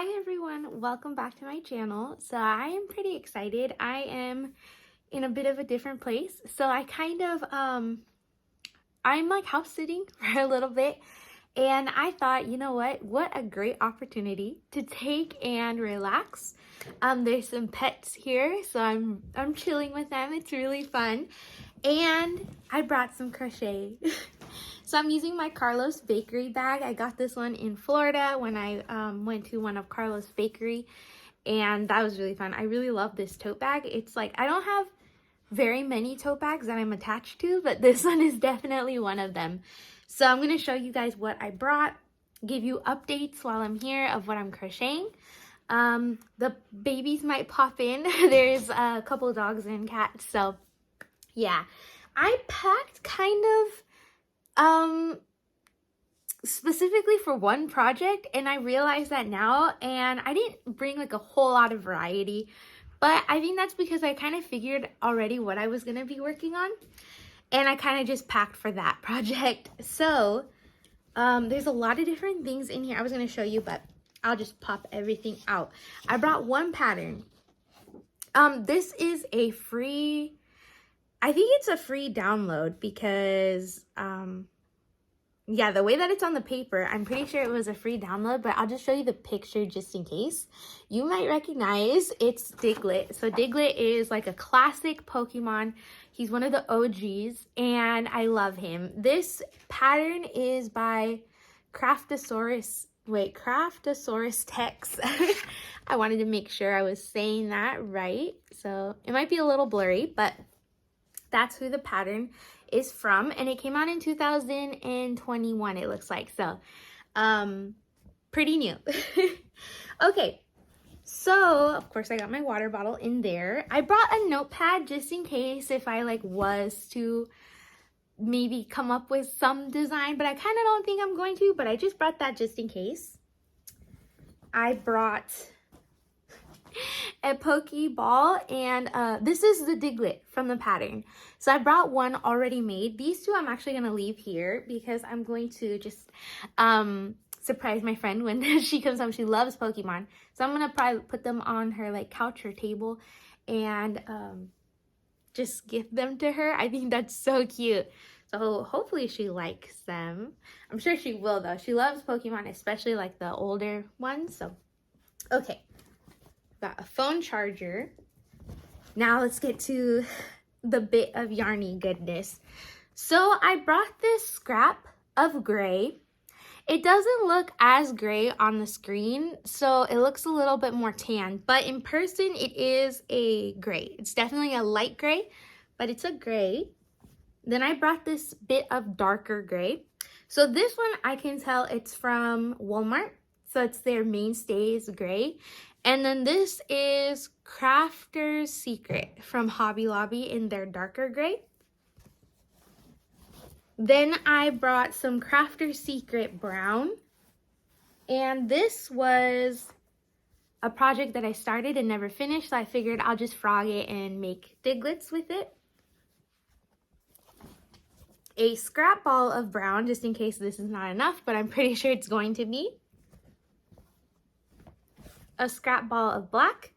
Hi everyone, welcome back to my channel. So I am pretty excited. I am in a bit of a different place. So I'm like house sitting for a little bit, and I thought, you know what a great opportunity to take and relax. There's some pets here, so I'm chilling with them. It's really fun. And I brought some crochet. So I'm using my Carlos Bakery bag. I got this one in Florida when I went to one of Carlos Bakery, and that was really fun. I really love this tote bag. It's like, I don't have very many tote bags that I'm attached to, but this one is definitely one of them. So I'm going to show you guys what I brought, give you updates while I'm here of what I'm crocheting. The babies might pop in. There's a couple dogs and cats, so yeah. I packed kind of specifically for one project, and I realized that now, and I didn't bring like a whole lot of variety, but I think that's because I kind of figured already what I was going to be working on, and I kind of just packed for that project. So there's a lot of different things in here I was going to show you, but I'll just pop everything out. I brought one pattern. This is a free, I think it's a free download because, yeah, the way that it's on the paper, I'm pretty sure it was a free download, but I'll just show you the picture just in case. You might recognize it's Diglett. So Diglett is like a classic Pokemon. He's one of the OGs, and I love him. This pattern is by Craftosaurus Tex. I wanted to make sure I was saying that right. So it might be a little blurry, but that's who the pattern is from, and it came out in 2021, it looks like. So pretty new. Okay, so of course I got my water bottle in there. I brought a notepad just in case if I like was to maybe come up with some design, but I kind of don't think I'm going to, but I just brought that just in case. I brought a Pokeball, and this is the Diglett from the pattern. So I brought one already made. These two I'm actually going to leave here because I'm going to just surprise my friend when she comes home. She loves Pokemon. So I'm going to probably put them on her like couch or table and just gift them to her. I think that's so cute. So hopefully she likes them. I'm sure she will though. She loves Pokemon, especially like the older ones. So, okay. Got a phone charger. Now let's get to the bit of yarny goodness. So I brought this scrap of gray. It doesn't look as gray on the screen, so it looks a little bit more tan, but in person it is a gray. It's definitely a light gray, but it's a gray. Then I brought this bit of darker gray. So this one I can tell it's from Walmart. So it's their Mainstays gray. And then this is Crafter's Secret from Hobby Lobby in their darker gray. Then I brought some Crafter's Secret brown. And this was a project that I started and never finished, so I figured I'll just frog it and make Digletts with it. A scrap ball of brown, just in case this is not enough, but I'm pretty sure it's going to be. A scrap ball of black,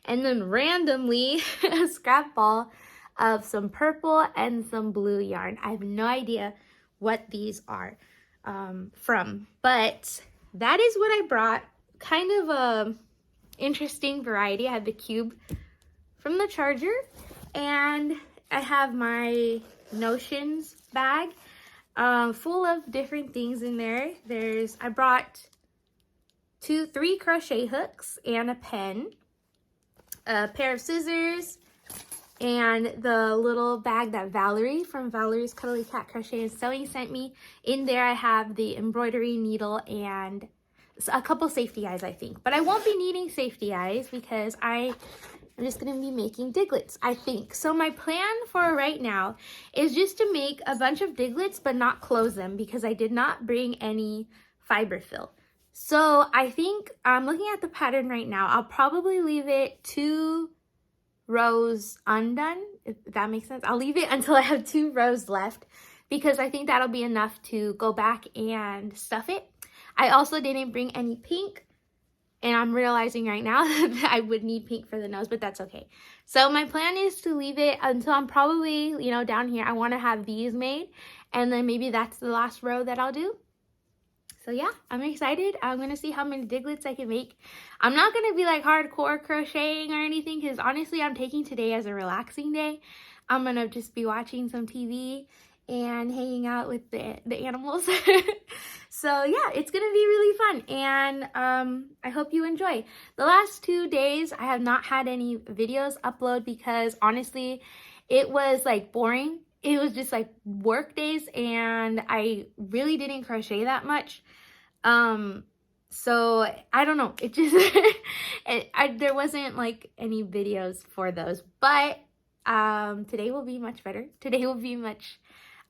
and then randomly a scrap ball of some purple and some blue yarn. I have no idea what these are from, but that is what I brought. Kind of a interesting variety. I have the cube from the charger, and I have my Notions bag full of different things in there. I brought 3 crochet hooks and a pen, a pair of scissors, and the little bag that Valerie from Valerie's Cuddly Cat Crochet and Sewing sent me. In there I have the embroidery needle and a couple safety eyes, I think. But I won't be needing safety eyes because I'm just going to be making Digletts, I think. So my plan for right now is just to make a bunch of Digletts but not close them because I did not bring any fiber fill. So I think I'm looking at the pattern right now. I'll probably leave it 2 rows undone, if that makes sense. I'll leave it until I have 2 rows left because I think that'll be enough to go back and stuff it. I also didn't bring any pink And I'm realizing right now that I would need pink for the nose, but that's okay. So my plan is to leave it until I'm probably, you know, down here. I want to have these made, and then maybe that's the last row that I'll do. So yeah, I'm excited. I'm going to see how many diglets I can make. I'm not going to be like hardcore crocheting or anything, because honestly, I'm taking today as a relaxing day. I'm going to just be watching some TV and hanging out with the animals. So yeah, it's going to be really fun, and I hope you enjoy. The last 2 days, I have not had any videos upload because honestly, it was like boring. It was just like work days, and I really didn't crochet that much. So I don't know, it just there wasn't like any videos for those, but today will be much better. Today will be much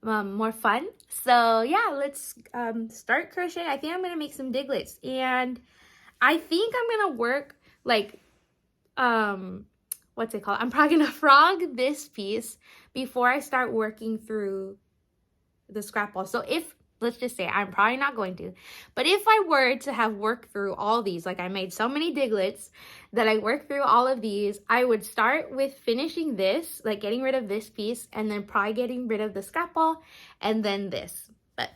more fun. So yeah, let's start crocheting. I think I'm gonna make some diglets, and I think I'm gonna work like what's it called? I'm probably gonna frog this piece before I start working through the scrap ball. So if, let's just say, I'm probably not going to, but if I were to have worked through all these, like I made so many diglets that I worked through all of these, I would start with finishing this, like getting rid of this piece, and then probably getting rid of the scrap ball, and then this. But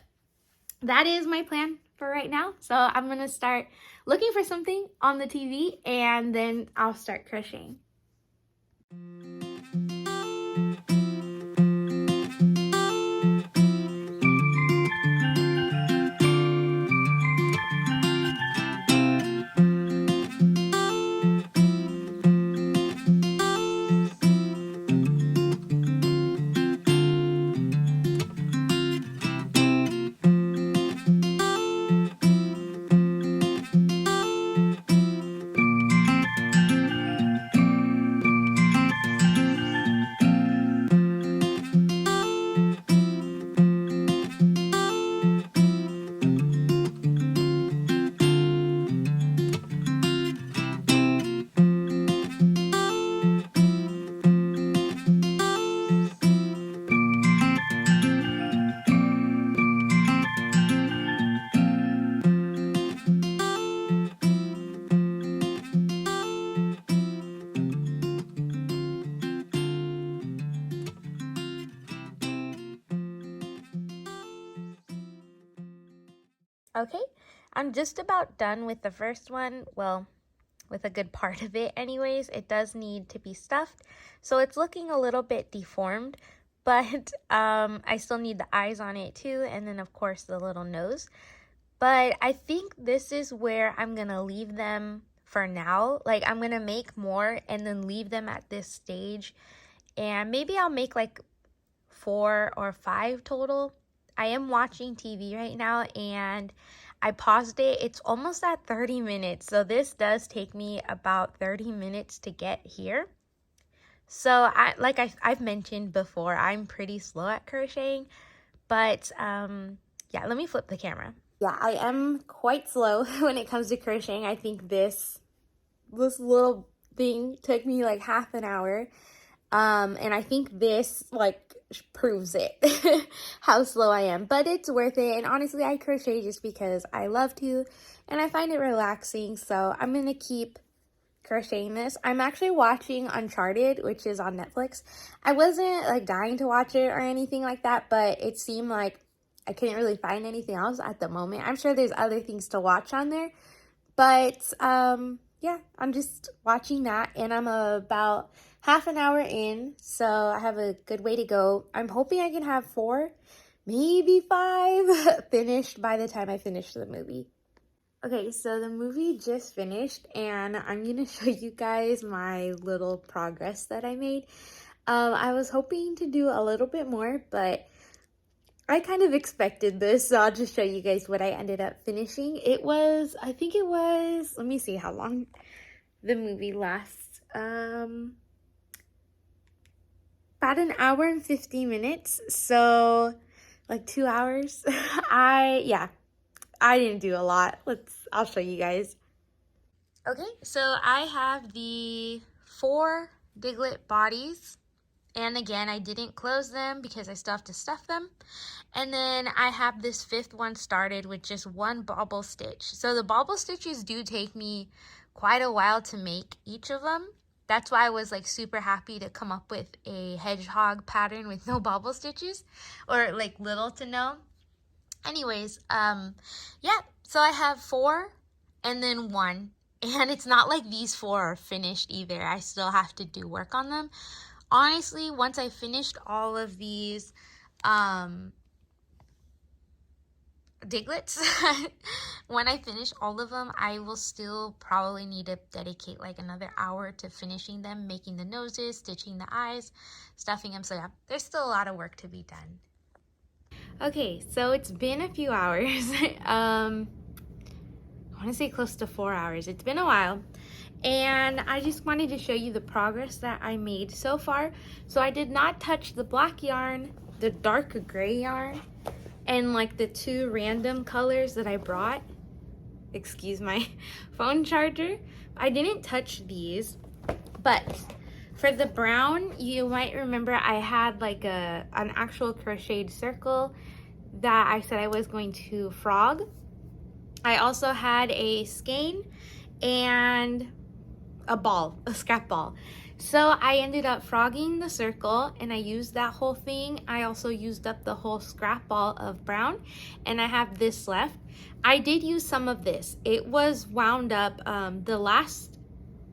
that is my plan for right now. So I'm gonna start looking for something on the TV, and then I'll start crocheting. Okay, I'm just about done with the first one. Well, with a good part of it anyways. It does need to be stuffed, so it's looking a little bit deformed, but I still need the eyes on it too, and then of course the little nose. But I think this is where I'm gonna leave them for now. Like, I'm gonna make more and then leave them at this stage, and maybe I'll make like 4 or 5 total. I am watching TV right now, and I paused it. It's almost at 30 minutes. So this does take me about 30 minutes to get here. So I've mentioned before, I'm pretty slow at crocheting, but yeah, let me flip the camera. Yeah, I am quite slow when it comes to crocheting. I think this little thing took me like half an hour. And I think this like proves it, how slow I am, but it's worth it. And honestly, I crochet just because I love to, and I find it relaxing. So I'm gonna keep crocheting this. I'm actually watching Uncharted, which is on Netflix. I wasn't like dying to watch it or anything like that, but it seemed like I couldn't really find anything else at the moment. I'm sure there's other things to watch on there, but yeah, I'm just watching that, and I'm about half an hour in, so I have a good way to go. I'm hoping I can have 4, maybe 5 finished by the time I finish the movie. Okay, so the movie just finished, and I'm gonna show you guys my little progress that I made. I was hoping to do a little bit more, but I kind of expected this, so I'll just show you guys what I ended up finishing. It was, I think it was, let me see how long the movie lasts. About an hour and 50 minutes, so like 2 hours. I didn't do a lot. I'll show you guys. Okay, so I have the 4 diglet bodies, And again, I didn't close them because I still have to stuff them. And then I have this 5th one started with just one bobble stitch. So the bobble stitches do take me quite a while to make each of them. That's why I was like super happy to come up with a hedgehog pattern with no bobble stitches, or like little to no. Anyways, yeah, so I have 4 and then 1. And it's not like these 4 are finished either. I still have to do work on them. Honestly, once I finished all of these diglets, when I finish all of them, I will still probably need to dedicate like another hour to finishing them, making the noses, stitching the eyes, stuffing them. So yeah, there's still a lot of work to be done. Okay, so it's been a few hours. I want to say close to 4 hours. It's been a while. And I just wanted to show you the progress that I made so far. So I did not touch the black yarn, the dark gray yarn, and like the 2 random colors that I brought. Excuse my phone charger. I didn't touch these, but for the brown, you might remember I had like an actual crocheted circle that I said I was going to frog. I also had a skein and a ball, a scrap ball. So I ended up frogging the circle and I used that whole thing. I also used up the whole scrap ball of brown and I have this left. I did use some of this. It was wound up. The last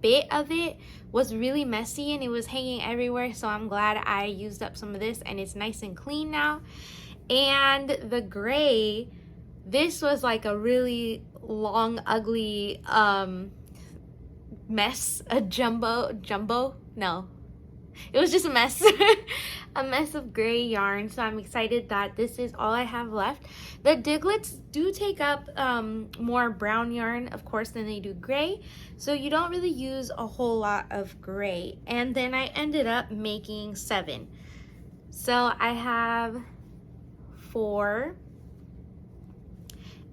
bit of it was really messy and it was hanging everywhere, so I'm glad I used up some of this and it's nice and clean now. And the gray, this was like a really long, ugly mess, a jumbo, no, it was just a mess. A mess of gray yarn. So I'm excited that this is all I have left. The diglets do take up more brown yarn, of course, than they do gray, so you don't really use a whole lot of gray. And then I ended up making 7. So I have 4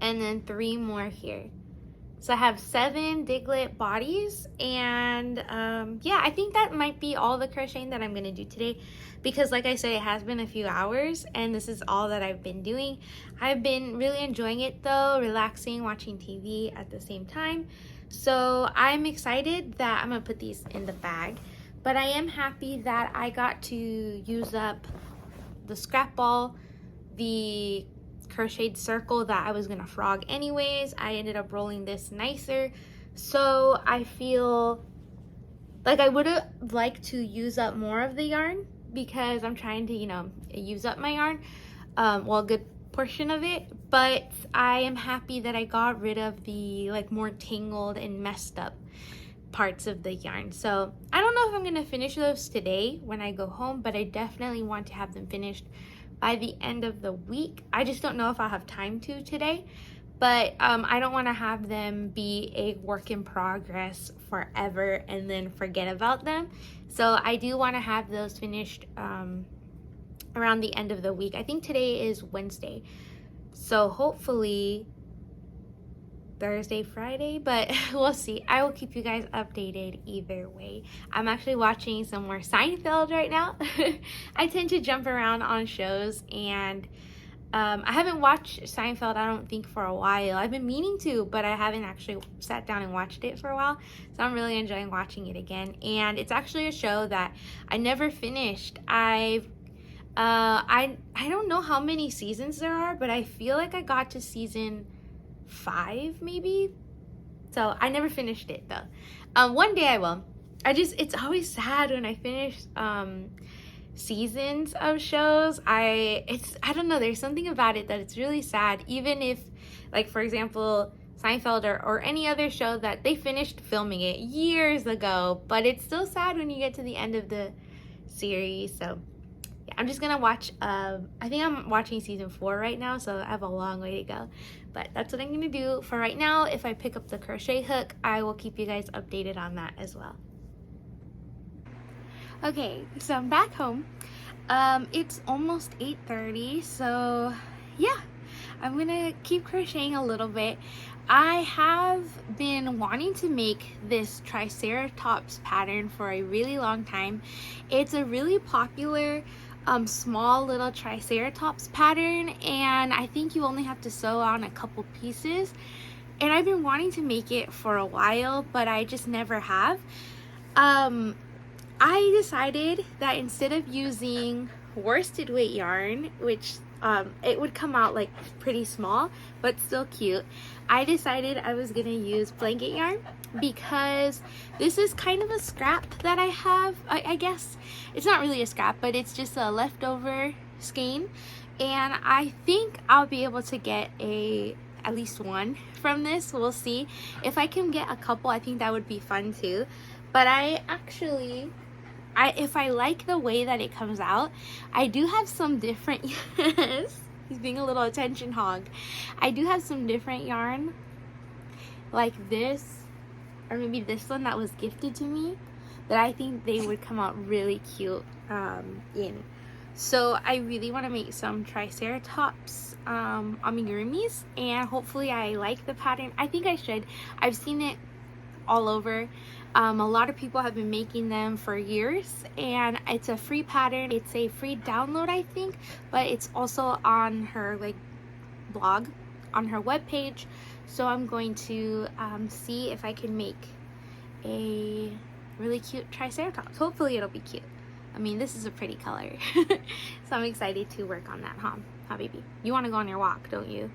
and then 3 more here. So I have 7 diglet bodies, and yeah, I think that might be all the crocheting that I'm gonna do today, because like I said, it has been a few hours and this is all that I've been doing. I've been really enjoying it though, relaxing, watching TV at the same time. So I'm excited that I'm gonna put these in the bag, but I am happy that I got to use up the scrap ball, the crocheted circle that I was gonna frog anyways. I ended up rolling this nicer, so I feel like I would have liked to use up more of the yarn, because I'm trying to, you know, use up my yarn, well, a good portion of it. But I am happy that I got rid of the like more tangled and messed up parts of the yarn. So I don't know if I'm gonna finish those today when I go home, but I definitely want to have them finished by the end of the week. I just don't know if I'll have time to today, but I don't want to have them be a work in progress forever and then forget about them. So I do want to have those finished around the end of the week. I think today is Wednesday, so hopefully Thursday, Friday, but we'll see. I will keep you guys updated either way. I'm actually watching some more Seinfeld right now. I tend to jump around on shows, and I haven't watched Seinfeld, I don't think, for a while. I've been meaning to, but I haven't actually sat down and watched it for a while. So I'm really enjoying watching it again. And it's actually a show that I never finished. I don't know how many seasons there are, but I feel like I got to season 5 maybe. So I never finished it though. One day I will. It's always sad when I finish seasons of shows. I don't know, there's something about it that it's really sad, even if, like, for example, Seinfeld or any other show that they finished filming it years ago, but it's still sad when you get to the end of the series. So yeah, I'm just gonna watch, I think I'm watching season 4 right now, so I have a long way to go, but that's what I'm gonna do for right now. If I pick up the crochet hook, I will keep you guys updated on that as well. Okay, so I'm back home. It's almost 8:30, so yeah, I'm gonna keep crocheting a little bit. I have been wanting to make this Triceratops pattern for a really long time. It's a really popular small little Triceratops pattern, and I think you only have to sew on a couple pieces. And I've been wanting to make it for a while, but I just never have. I decided that instead of using worsted weight yarn, which it would come out like pretty small but still cute, I decided I was gonna use blanket yarn because this is kind of a scrap that I have. I guess it's not really a scrap, but it's just a leftover skein, and I think I'll be able to get at least one from this. We'll see. If I can get a couple, I think that would be fun too. But if I like the way that it comes out, I do have some different, yes, he's being a little attention hog. I do have some different yarn, like this, or maybe this one that was gifted to me, that I think they would come out really cute in. So I really want to make some Triceratops amigurumis, and hopefully I like the pattern. I think I should. I've seen it all over. A lot of people have been making them for years, and it's a free pattern. It's a free download, I think, but it's also on her like blog, on her webpage. So I'm going to see if I can make a really cute Triceratops. Hopefully it'll be cute. I mean, this is a pretty color. So I'm excited to work on that, huh baby? You want to go on your walk, don't you?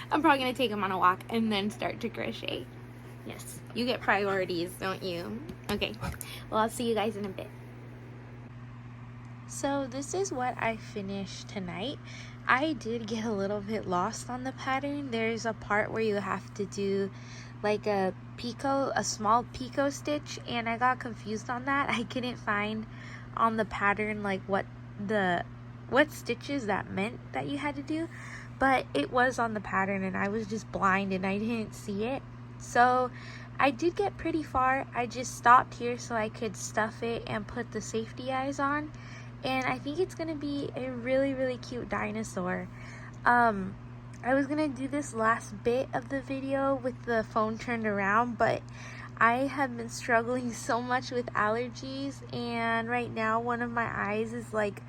I'm probably gonna take him on a walk and then start to crochet. Yes, you get priorities, don't you? Okay, well, I'll see you guys in a bit. So this is what I finished tonight. I did get a little bit lost on the pattern. There's a part where you have to do like a small picot stitch, and I got confused on that. I couldn't find on the pattern like what stitches that meant that you had to do, but it was on the pattern and I was just blind and I didn't see it. So I did get pretty far. I just stopped here so I could stuff it and put the safety eyes on, and I think it's gonna be a really, really cute dinosaur. I was gonna do this last bit of the video with the phone turned around, but I have been struggling so much with allergies, and right now one of my eyes is like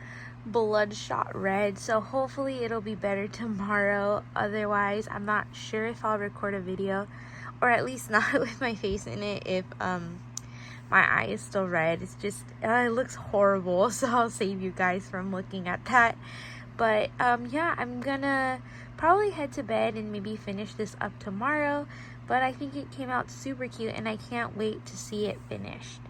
bloodshot red, so hopefully it'll be better tomorrow. Otherwise, I'm not sure if I'll record a video, or at least not with my face in it, if my eye is still red. It's just it looks horrible, so I'll save you guys from looking at that. But yeah, I'm gonna probably head to bed and maybe finish this up tomorrow, but I think it came out super cute and I can't wait to see it finished.